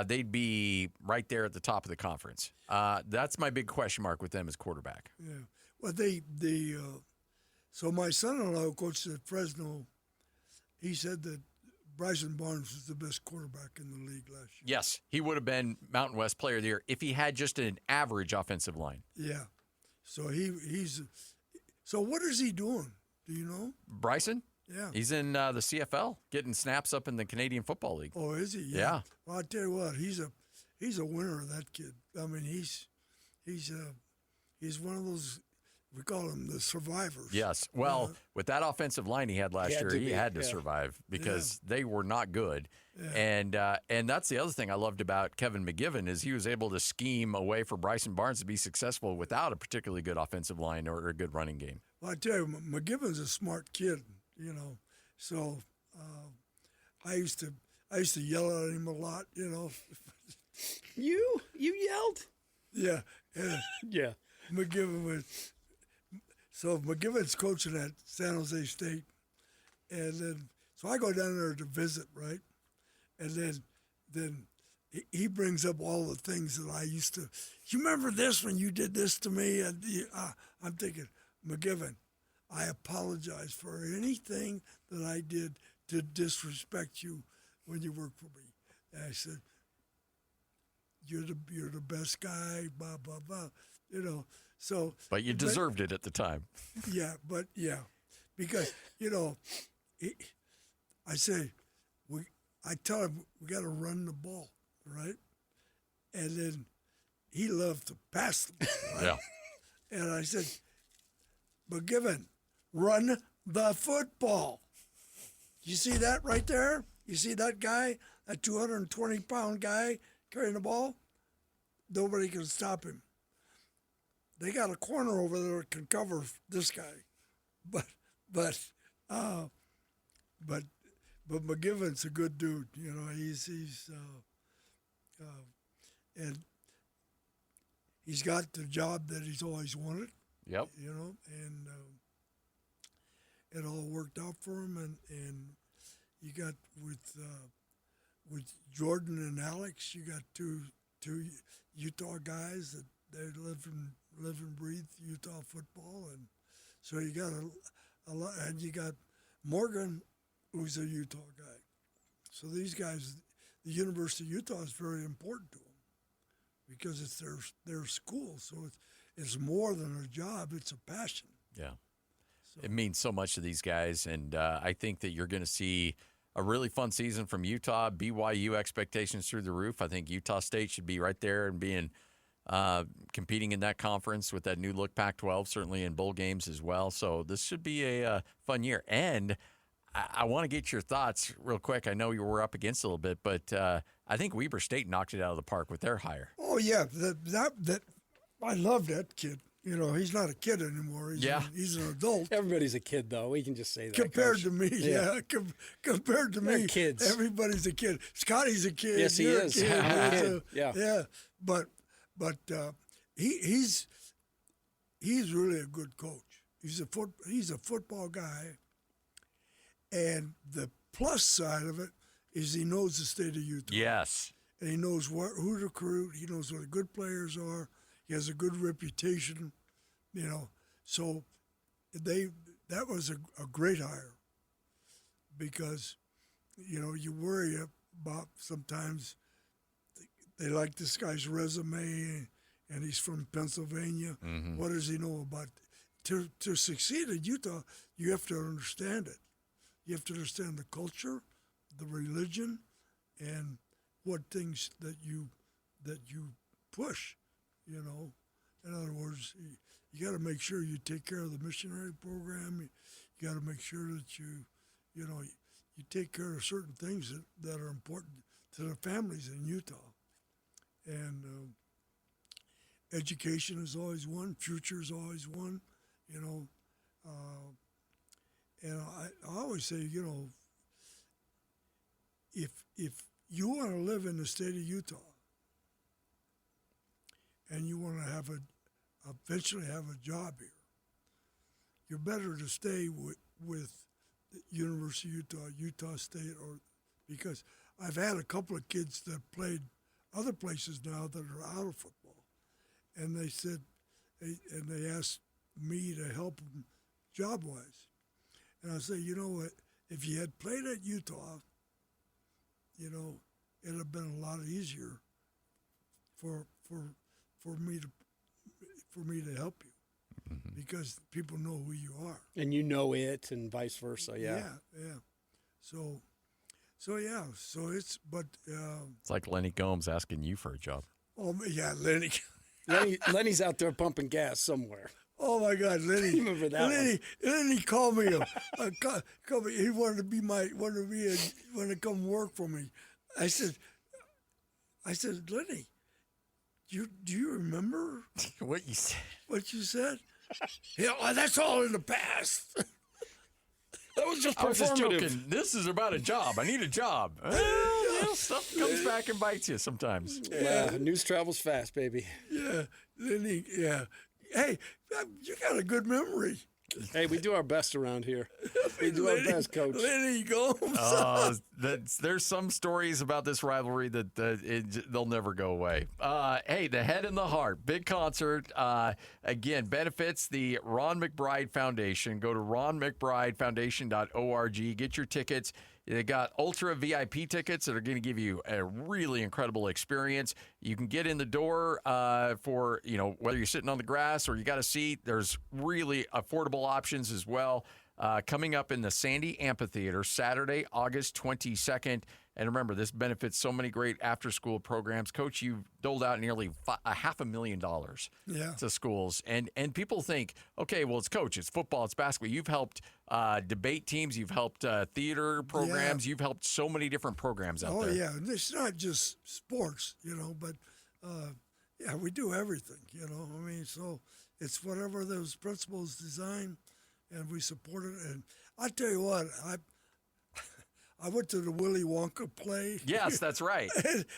they'd be right there at the top of the conference. That's my big question mark with them as quarterback. Yeah. Well, so my son-in-law who coached at Fresno, he said that Bryson Barnes was the best quarterback in the league last year. Yes, he would have been Mountain West Player of the Year if he had just an average offensive line. Yeah. So he's. So what is he doing? Do you know? Bryson? Yeah. He's in the CFL, getting snaps up in the Canadian Football League. Oh, is he? Yeah. Well, I tell you what, he's a winner. That kid. I mean, he's one of those. We call him the survivors. Yes. Well, with that offensive line he had last year, he had to survive because they were not good. Yeah. And that's the other thing I loved about Kevin McGivern is he was able to scheme a way for Bryson Barnes to be successful without a particularly good offensive line or a good running game. Well, I tell you, McGivern's a smart kid. You know, so I used to yell at him a lot. You know. You yelled? Yeah. Yeah. Yeah. McGivern was. So McGivern's coaching at San Jose State, and then so I go down there to visit, right? And then he brings up all the things that I used to. You remember this when you did this to me? And I'm thinking, McGivern, I apologize for anything that I did to disrespect you when you worked for me. And I said, you're the best guy, blah blah blah, you know. So, but you deserved it at the time. Yeah, because I tell him we got to run the ball, right? And then he loved to pass the ball, right? Yeah. And I said, McGivern, run the football. You see that right there? You see that guy, that 220-pound guy carrying the ball? Nobody can stop him. They got a corner over there that can cover this guy, but McGivern's a good dude. You know, and he's got the job that he's always wanted. Yep. You know, and it all worked out for him. And you got with Jordan and Alex, you got two Utah guys that they live and breathe Utah football, and so you got a lot, and you got Morgan, who's a Utah guy. So these guys, the University of Utah is very important to them because it's their school. So it's more than a job; it's a passion. Yeah, so. It means so much to these guys, and I think that you're going to see a really fun season from Utah. BYU expectations through the roof. I think Utah State should be right there and being. Competing in that conference with that new look Pac-12, certainly in bowl games as well. So this should be a fun year. And I want to get your thoughts real quick. I know you were up against it a little bit, but I think Weber State knocked it out of the park with their hire. Oh yeah, that I love that kid. You know, he's not a kid anymore. He's an adult. Everybody's a kid, though. We can just say that. Compared Coach. to me, compared to They're me, kids. Everybody's a kid. Scotty's a kid. Yes, he You're is. A kid. Yeah. But he's really a good coach. He's a football guy, and the plus side of it is he knows the state of Utah. Yes, and he knows who to recruit. He knows what the good players are. He has a good reputation, you know. So that was a great hire because, you know, you worry Bob, sometimes they like this guy's resume, and he's from Pennsylvania. What does he know about? To succeed in Utah, you have to understand it. You have to understand the culture, the religion, and what things that you push. You know, in other words, you got to make sure you take care of the missionary program. You got to make sure that you take care of certain things that are important to the families in Utah. And education is always one. Future is always one. You know, and I always say, you know, if you want to live in the state of Utah and you want to eventually have a job here, you're better to stay with the University of Utah, Utah State, or because I've had a couple of kids that played other places now that are out of football, and they said, and they asked me to help them job-wise, and I say, you know what? If you had played at Utah, you know, it'd have been a lot easier for me to help you. Because people know who you are, and you know it, and vice versa. Yeah. So it's It's like Lenny Gomes asking you for a job. oh yeah, Lenny. Lenny's out there pumping gas somewhere. Oh my God, Lenny! Remember that one? Lenny called me. Called me. He wanted to come work for me. I said, Lenny, do you remember What you said? what you said? Yeah, that's all in the past. That was just I was just performative. joking. This is about a job. I need a job. Stuff comes back and bites you sometimes. Yeah, news travels fast, baby. Yeah, Lenny. Yeah. Hey, you got a good memory. Hey, we do our best around here. We do our best, Coach. Lenny Gomes. There's some stories about this rivalry that they'll never go away. Hey, the Head and the Heart, big concert. Again, benefits the Ron McBride Foundation. Go to ronmcbridefoundation.org. Get your tickets. They got ultra VIP tickets that are going to give you a really incredible experience. You can get in the door for, you know, whether you're sitting on the grass or you got a seat. There's really affordable options as well. Coming up in the Sandy Amphitheater, Saturday, August 22nd. And remember, this benefits so many great after-school programs. Coach, you've doled out nearly $500,000 to schools. And people think, okay, well, it's Coach, it's football, it's basketball. You've helped debate teams. You've helped theater programs. Yeah. You've helped so many different programs out there. Oh, yeah. And it's not just sports, you know, but, yeah, we do everything, you know. I mean, so it's whatever those principals design, and we support it. And I tell you what, I went to the Willy Wonka play. Yes, that's right.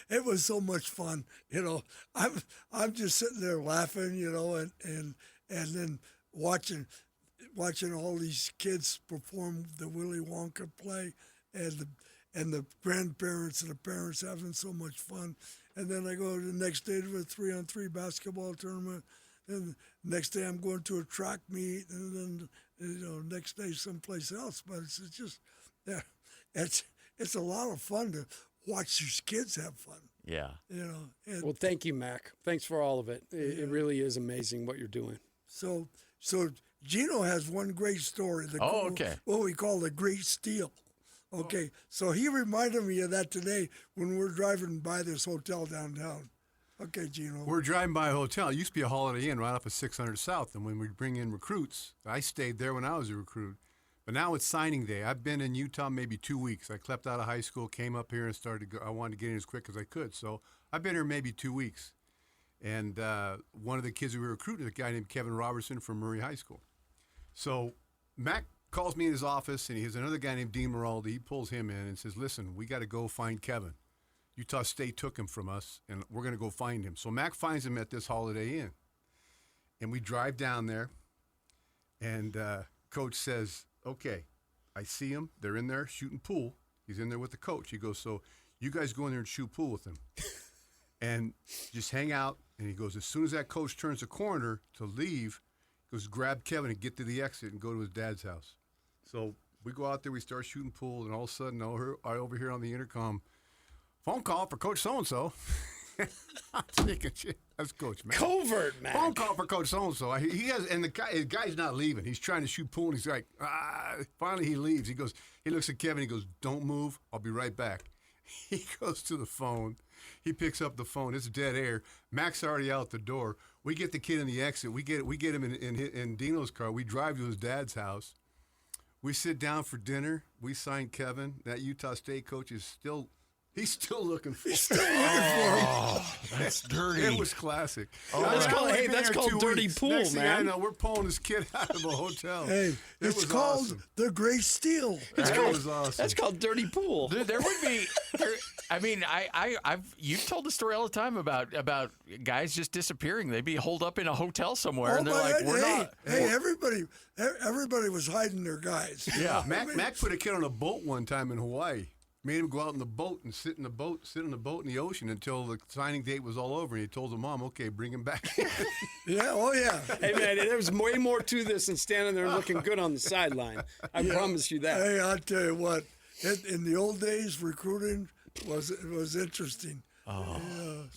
It was so much fun, you know. I'm just sitting there laughing, you know, and then watching all these kids perform the Willy Wonka play, and the grandparents and the parents having so much fun. And then I go the next day to a 3-on-3 basketball tournament, and next day I'm going to a track meet, and then next day someplace else. But it's just it's a lot of fun to watch these kids have fun. Yeah. You know. And Well, thank you, Mac. Thanks for all of it. It really is amazing what you're doing. So Gino has one great story. Okay. What we call the Great Steal. Okay. So he reminded me of that today when we're driving by this hotel downtown. Okay, Gino. We're driving by a hotel. It used to be a Holiday Inn right off of 600 South. And when we bring in recruits, I stayed there when I was a recruit. But now it's signing day. I've been in Utah maybe 2 weeks. I clept out of high school, came up here and started to go. I wanted to get in as quick as I could. So I've been here maybe 2 weeks. And one of the kids we were recruiting is a guy named Kevin Robertson from Murray High School. So Mac calls me in his office, and he has another guy named Dean Moraldi. He pulls him in and says, listen, we got to go find Kevin. Utah State took him from us, and we're going to go find him. So Mac finds him at this Holiday Inn. And we drive down there, and Coach says, okay, I see him. They're in there shooting pool. He's in there with the coach. He goes, so you guys go in there and shoot pool with him. And just hang out. And he goes, as soon as that coach turns the corner to leave, he goes, grab Kevin and get to the exit and go to his dad's house. So we go out there, we start shooting pool, and all of a sudden I overhear on the intercom, phone call for Coach so-and-so. I'm thinking, shit, that's Coach Mac. Covert, man. Phone call for Coach so-and-so. He has, and the guy's not leaving. He's trying to shoot pool, and he's like, finally he leaves. He looks at Kevin, he goes, don't move, I'll be right back. He goes to the phone. He picks up the phone. It's dead air. Mac's already out the door. We get the kid in the exit. We get him in Dino's car. We drive to his dad's house. We sit down for dinner. We sign Kevin. That Utah State coach is still – he's still looking for him. That's dirty. It was classic. Oh, that's called dirty pool, Next man. thing I know, we're pulling this kid out of a hotel. Hey, It it's was called awesome. the Great Steal. That was awesome. That's called dirty pool. Dude, there would be. You've told the story all the time about guys just disappearing. They'd be holed up in a hotel somewhere, and they're like, "We're not." Hey, everybody was hiding their guys. Yeah. Mac put a kid on a boat one time in Hawaii. Made him go out in the boat and sit in the boat in the ocean until the signing date was all over. And he told the mom, "Okay, bring him back." Yeah, oh yeah. Hey, man, there's way more to this than standing there looking good on the sideline. I promise you that. Hey, I'll tell you what. In the old days, recruiting was interesting. Oh,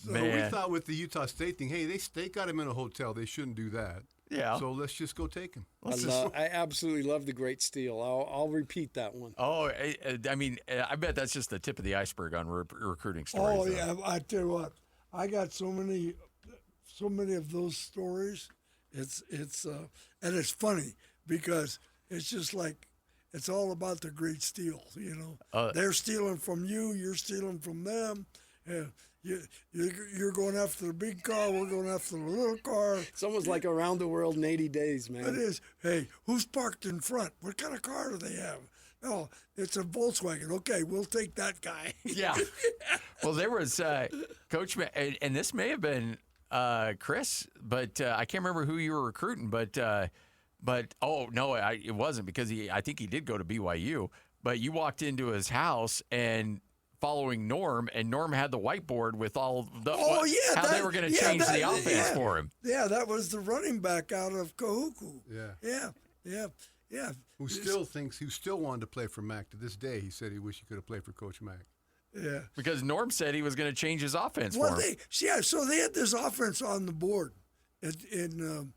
So man. we thought with the Utah State thing, hey, they got him in a hotel. They shouldn't do that. Yeah. So let's just go take him. I absolutely love the Great Steal. I'll repeat that one. Oh, I bet that's just the tip of the iceberg on recruiting stories. Oh though. yeah, I tell you what. I got so many of those stories. It's and it's funny because it's just like it's all about the Great Steal. They're stealing from you. You're stealing from them. Yeah. You're going after the big car. We're going after the little car. It's almost like around the world in 80 days, man. It is. Hey, who's parked in front? What kind of car do they have? Oh, it's a Volkswagen. Okay, we'll take that guy. Yeah. Well, there was Coach, and this may have been Chris, but I can't remember who you were recruiting. But oh no, it wasn't because I think he did go to BYU. But you walked into his house and following Norm, and Norm had the whiteboard with all the how they were going to change the offense for him. Yeah, that was the running back out of Kahuku. Yeah. Who still wanted to play for Mac to this day. He said he wished he could have played for Coach Mac. Yeah. Because Norm said he was going to change his offense for him. So they had this offense on the board in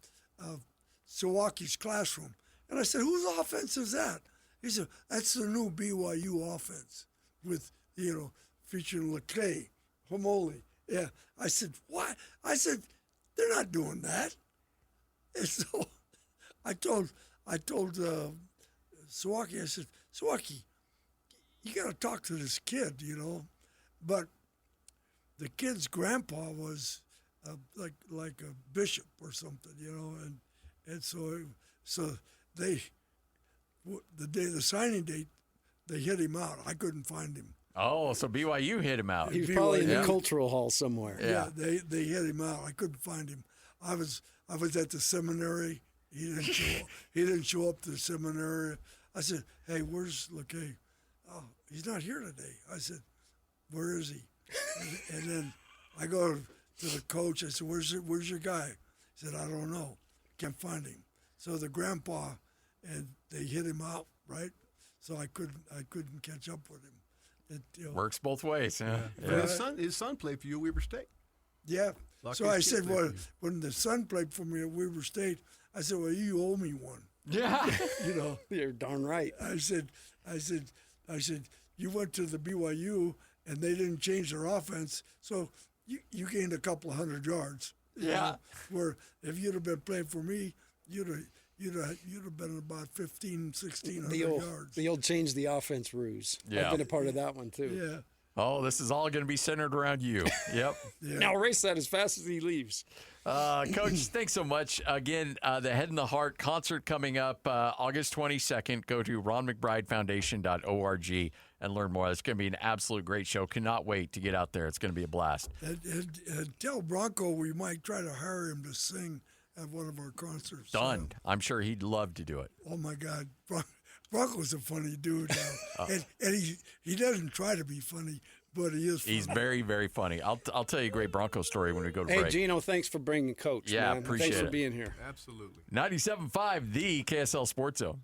Sawaki's classroom. And I said, whose offense is that? He said, that's the new BYU offense with, featuring Lecrae, Homoli. Yeah. I said, what? I said, they're not doing that. And so I told Sawaki, I said, Sawaki, you got to talk to this kid, But the kid's grandpa was like a bishop or something, and so they, the day of the signing date, they hit him out. I couldn't find him. Oh, so BYU hit him out. He was probably in the cultural hall somewhere. Yeah, they hit him out. I couldn't find him. I was at the seminary. He didn't show up to the seminary. I said, "Hey, where's Lecrae?" "Oh, he's not here today." I said, "Where is he?" And then I go to the coach. I said, "Where's your guy?" He said, "I don't know. Can't find him." So the grandpa and they hit him out, right? So I couldn't catch up with him. Works both ways. Yeah. But his son played for you at Weber State. Yeah. Lucky So I kid said, played well, for you. when the son played for me at Weber State, I said, well, you owe me one. Yeah. You're darn right. I said, you went to the BYU and they didn't change their offense, so you gained a couple of 100 yards. Yeah. Where if you'd have been playing for me, you'd have been about 1,600 yards. The old change the offense ruse. Yeah. I've been a part of that one too. Yeah. Oh, this is all going to be centered around you. Yep. Yeah. Now erase that as fast as he leaves. Coach, thanks so much. Again, the Head and the Heart concert coming up August 22nd. Go to ronmcbridefoundation.org and learn more. It's going to be an absolute great show. Cannot wait to get out there. It's going to be a blast. And tell Bronco we might try to hire him to sing at one of our concerts. Done. I'm sure he'd love to do it. Oh my God, Bronco's a funny dude now, and he doesn't try to be funny, but he is funny. He's very, very funny. I'll tell you a great Bronco story when we go to Hey, break. Gino, thanks for bringing Coach. Yeah, man. appreciate Thanks for it. being here. Absolutely. 97.5, the KSL Sports Zone.